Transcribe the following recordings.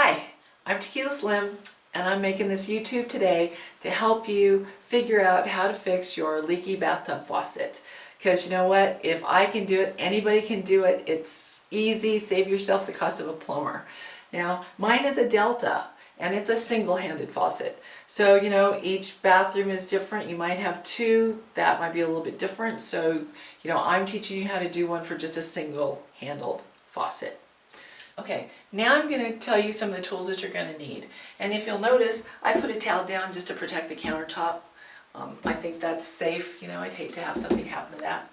Hi, I'm Tequila Slim, and I'm making this YouTube today to help you figure out how to fix your leaky bathtub faucet. Because you know what, if I can do it, anybody can do it. It's easy, save yourself the cost of a plumber. Now, mine is a Delta, and it's a single-handed faucet. So, you know, each bathroom is different. You might have two, that might be a little bit different. So, you know, I'm teaching you how to do one for just a single-handled faucet. Okay, now I'm going to tell you some of the tools that you're going to need. And if you'll notice, I put a towel down just to protect the countertop. I think that's safe. You know, I'd hate to have something happen to that.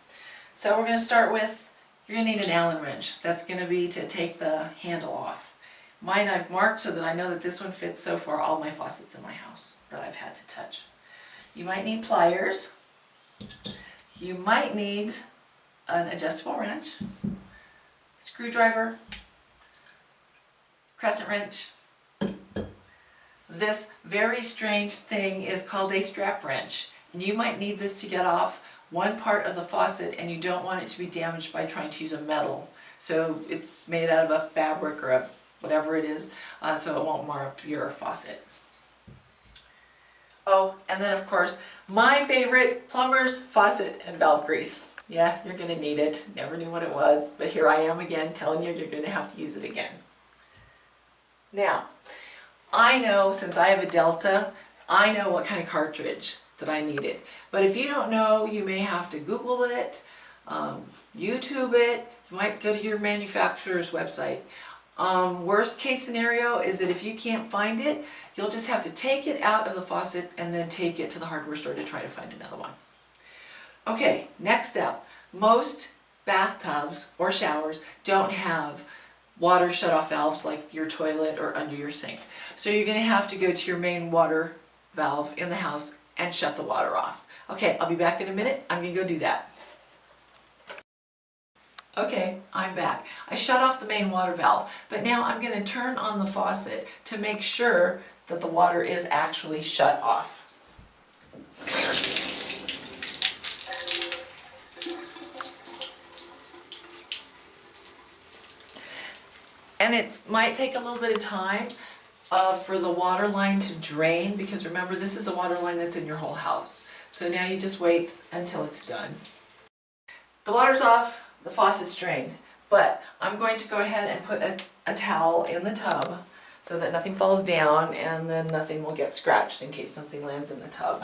So we're going to start with, you're going to need an Allen wrench. That's going to be to take the handle off. Mine I've marked so that I know that this one fits so far all my faucets in my house that I've had to touch. You might need pliers. You might need an adjustable wrench, screwdriver, crescent wrench. This very strange thing is called a strap wrench, and you might need this to get off one part of the faucet, and you don't want it to be damaged by trying to use a metal. So it's made out of a fabric or a whatever it is, so it won't mar up your faucet. Oh, and then of course, my favorite, plumber's faucet and valve grease. Yeah, you're gonna need it. Never knew what it was, but here I am again telling you you're gonna have to use it again. Now, I know since I have a Delta, I know what kind of cartridge that I needed. But if you don't know, you may have to Google it, YouTube it, you might go to your manufacturer's website. Worst case scenario is that if you can't find it, you'll just have to take it out of the faucet and then take it to the hardware store to try to find another one. Okay, next up, most bathtubs or showers don't have water shut-off valves like your toilet or under your sink. So you're going to have to go to your main water valve in the house and shut the water off. Okay, I'll be back in a minute. I'm going to go do that. Okay, I'm back. I shut off the main water valve, but now I'm going to turn on the faucet to make sure that the water is actually shut off. And it might take a little bit of time for the water line to drain, because remember, this is a water line that's in your whole house. So now you just wait until it's done. The water's off, the faucet's drained, but I'm going to go ahead and put a towel in the tub so that nothing falls down and then nothing will get scratched in case something lands in the tub.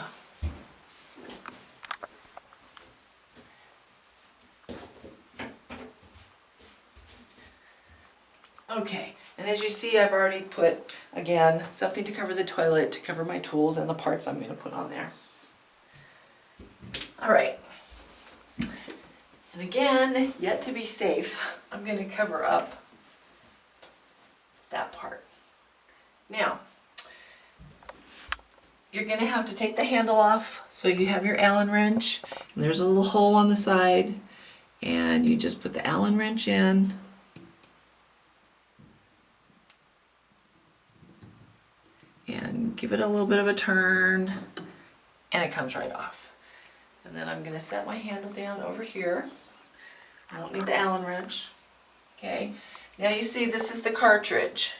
Okay, and as you see, I've already put, again, something to cover the toilet, to cover my tools and the parts I'm going to put on there. All right. And again, yet to be safe, I'm going to cover up that part. Now, you're going to have to take the handle off, so you have your Allen wrench, and there's a little hole on the side, and you just put the Allen wrench in. And give it a little bit of a turn, and it comes right off. And then I'm going to set my handle down over here. I don't need the Allen wrench. Okay, now you see this is the cartridge.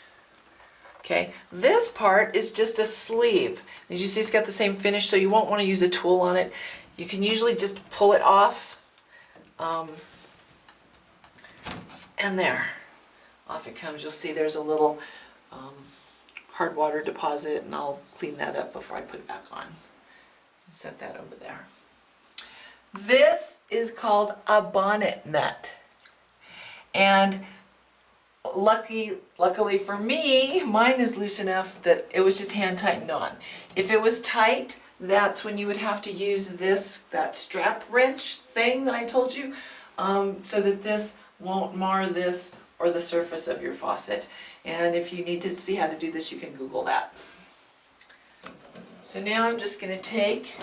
Okay, this part is just a sleeve. As you see, it's got the same finish, so you won't want to use a tool on it. You can usually just pull it off, and there, off it comes. You'll see there's a little hard water deposit, and I'll clean that up before I put it back on. Set that over there. This is called a bonnet nut, and luckily for me, mine is loose enough that it was just hand tightened on. If it was tight, that's when you would have to use that strap wrench thing that I told you, so that this won't mar this or the surface of your faucet. And if you need to see how to do this, you can Google that. So now I'm just going to take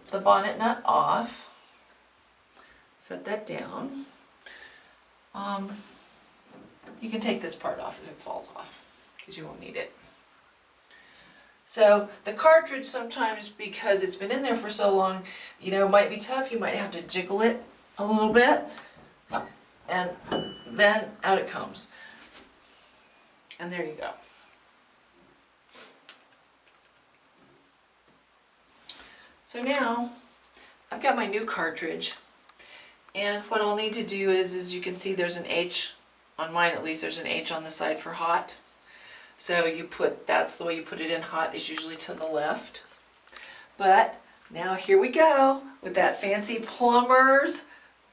the bonnet nut off, set that down. You can take this part off if it falls off, because you won't need it. So the cartridge sometimes, because it's been in there for so long, you know, might be tough. You might have to jiggle it a little bit, and then out it comes. And there you go. So now I've got my new cartridge, and what I'll need to do is you can see there's an H, on mine at least, there's an H on the side for hot. So that's the way you put it in. Hot is usually to the left. But now here we go with that fancy plumber's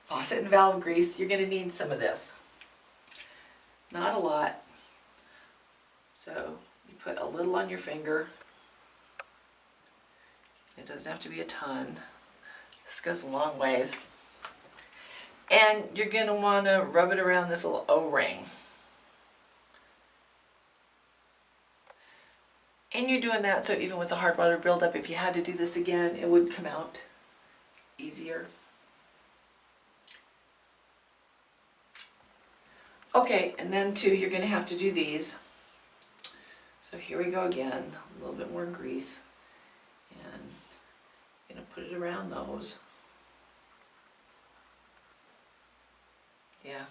faucet and valve grease. You're going to need some of this. Not a lot. So you put a little on your finger. It doesn't have to be a ton. This goes a long ways. And you're going to want to rub it around this little O-ring. And you're doing that so even with the hard water buildup, if you had to do this again, it would come out easier. Okay, and then too, you're going to have to do these. So here we go again, a little bit more grease. And I'm going to put it around those. Yeah.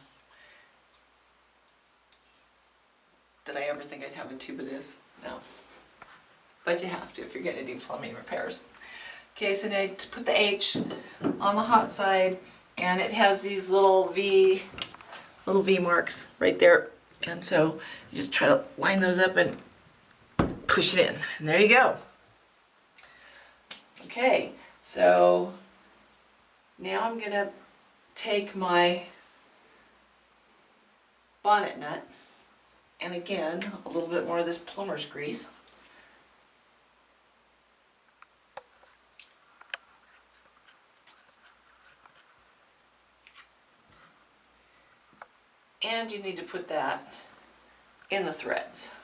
Did I ever think I'd have a tube of this? No. But you have to if you're going to do plumbing repairs. Okay, so now to put the H on the hot side, and it has these little V marks right there. And so you just try to line those up and push it in. And there you go. Okay, so now I'm going to take my bonnet nut, and again, a little bit more of this plumber's grease. And you need to put that in the threads.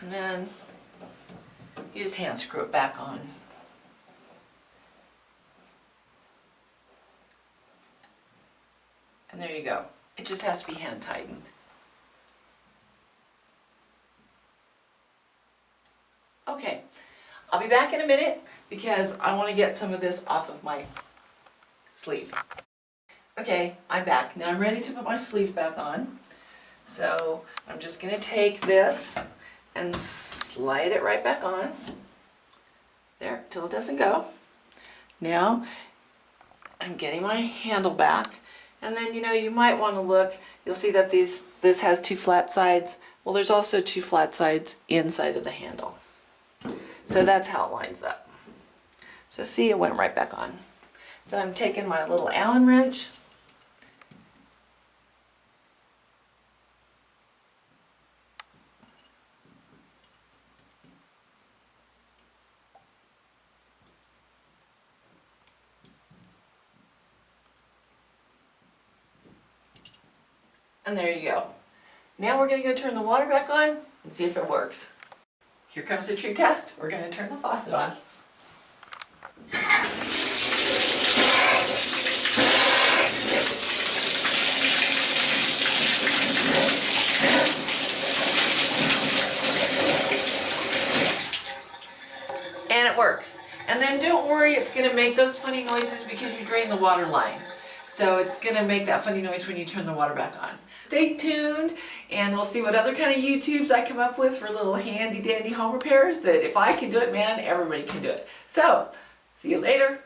And then you just hand screw it back on. And there you go. It just has to be hand tightened. Okay, I'll be back in a minute because I want to get some of this off of my sleeve. Okay, I'm back. Now I'm ready to put my sleeve back on. So I'm just going to take this and slide it right back on. There, till it doesn't go. Now I'm getting my handle back. And then, you might want to look, you'll see that this has two flat sides. Well, there's also two flat sides inside of the handle. So that's how it lines up. So see, it went right back on. Then I'm taking my little Allen wrench. And there you go. Now we're going to go turn the water back on and see if it works. Here comes the true test. We're going to turn the faucet on. And it works. And then don't worry, it's going to make those funny noises because you drain the water line. So it's going to make that funny noise when you turn the water back on. Stay tuned and we'll see what other kind of YouTubes I come up with for little handy dandy home repairs that if I can do it, man, everybody can do it. So, see you later.